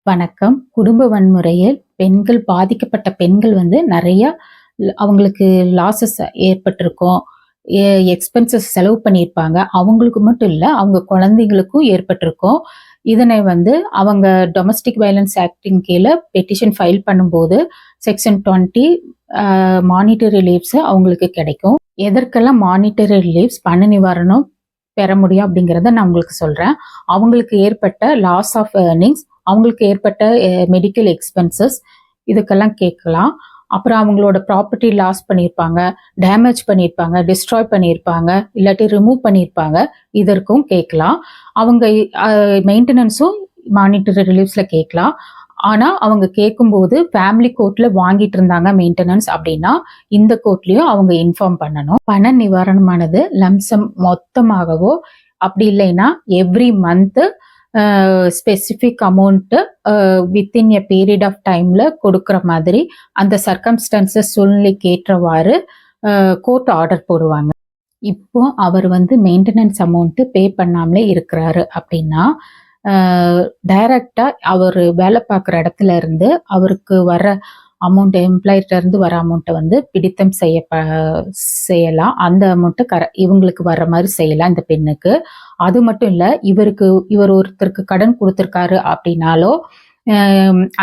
வணக்கம். குடும்ப வன்முறையில் பாதிக்கப்பட்ட பெண்கள் நெறைய அவங்களுக்கு லாஸஸ் ஏற்பட்டிருக்கும். எ எக்ஸ்பென்சஸ் செலவு பண்ணியிருப்பாங்க. அவங்களுக்கு மட்டும் இல்ல, அவங்க குழந்தைகளுக்கும் ஏற்பட்டிருக்கும். இதனை அவங்க டொமஸ்டிக் வயலன்ஸ் ஆக்டின் கீழ பெட்டிஷன் ஃபைல் பண்ணும்போது, செக்ஷன் 20 மானிட்டரி லீவ்ஸ் அவங்களுக்கு கிடைக்கும். எதற்கெல்லாம் மானிட்டரி லீவ்ஸ் பண நிவாரணம் பெற முடியும் அப்படிங்கிறத நான் உங்களுக்கு சொல்றேன். அவங்களுக்கு ஏற்பட்ட லாஸ் ஆஃப் ஏர்னிங்ஸ், அவங்களுக்கு ஏற்பட்ட மெடிக்கல் எக்ஸ்பென்சஸ் இதுக்கெல்லாம் கேட்கலாம். அப்புறம் அவங்களோட ப்ராப்பர்ட்டி லாஸ் பண்ணியிருப்பாங்க, டேமேஜ் பண்ணியிருப்பாங்க, டிஸ்ட்ராய் பண்ணியிருப்பாங்க, இல்லாட்டி ரிமூவ் பண்ணியிருப்பாங்க. இதற்கும் கேட்கலாம். அவங்க மெயின்டெனன்ஸும் மானிட்டரி ரிலீஃப்ஸ்ல கேட்கலாம். ஆனா அவங்க கேட்கும்போது ஃபேமிலி கோர்ட்ல வாங்கிட்டு இருந்தாங்க மெயின்டெனன்ஸ் அப்படின்னா இந்த கோர்ட்லயும் அவங்க இன்ஃபார்ம் பண்ணணும். பண நிவாரணமானது லம்சம் மொத்தமாகவோ அப்படி இல்லைன்னா every month specific amount within a period of டைம்ல கொடுக்குற மாதிரி அந்த சர்க்கம்ஸ்டன்சஸ் சூழ்நிலைக்கு ஏற்றவாறு கோர்ட் ஆர்டர் போடுவாங்க. இப்போ அவர் மெயின்டெனன்ஸ் அமௌண்ட் பே பண்ணாமலே இருக்கிறாரு அப்படின்னா டைரக்டா அவர் வேலை பார்க்குற இடத்துல இருந்து அவருக்கு வர அமௌண்ட், எம்ப்ளாயிட்ட இருந்து வர அமௌண்ட்டை பிடித்தம் செய்யலாம். அந்த அமௌண்ட்டை இவங்களுக்கு வர்ற மாதிரி செய்யலாம் இந்த பெண்ணுக்கு. அது மட்டும் இல்ல, இவர் ஒருத்தருக்கு கடன் கொடுத்துருக்காரு அப்படின்னாலோ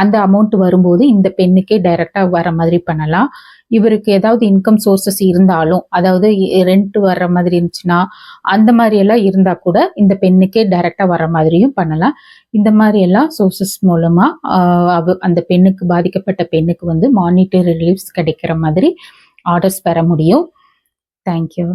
அந்த அமௌண்ட் வரும்போது இந்த பெண்ணுக்கே டைரக்டா வர மாதிரி பண்ணலாம். இவருக்கு ஏதாவது இன்கம் சோர்சஸ் இருந்தாலும், அதாவது ரெண்ட் வர்ற மாதிரி இருந்துச்சுன்னா அந்த மாதிரி எல்லாம் இருந்தா கூட இந்த பெண்ணுக்கே டைரக்டா வர மாதிரியும் பண்ணலாம். இந்த மாதிரி எல்லாம் சோர்சஸ் மூலமா அந்த பெண்ணுக்கு, பாதிக்கப்பட்ட பெண்ணுக்கு மானிட்டரி ரிலீஃப்ஸ் கிடைக்கிற மாதிரி ஆர்டர்ஸ் பெற முடியும். தேங்க்யூ.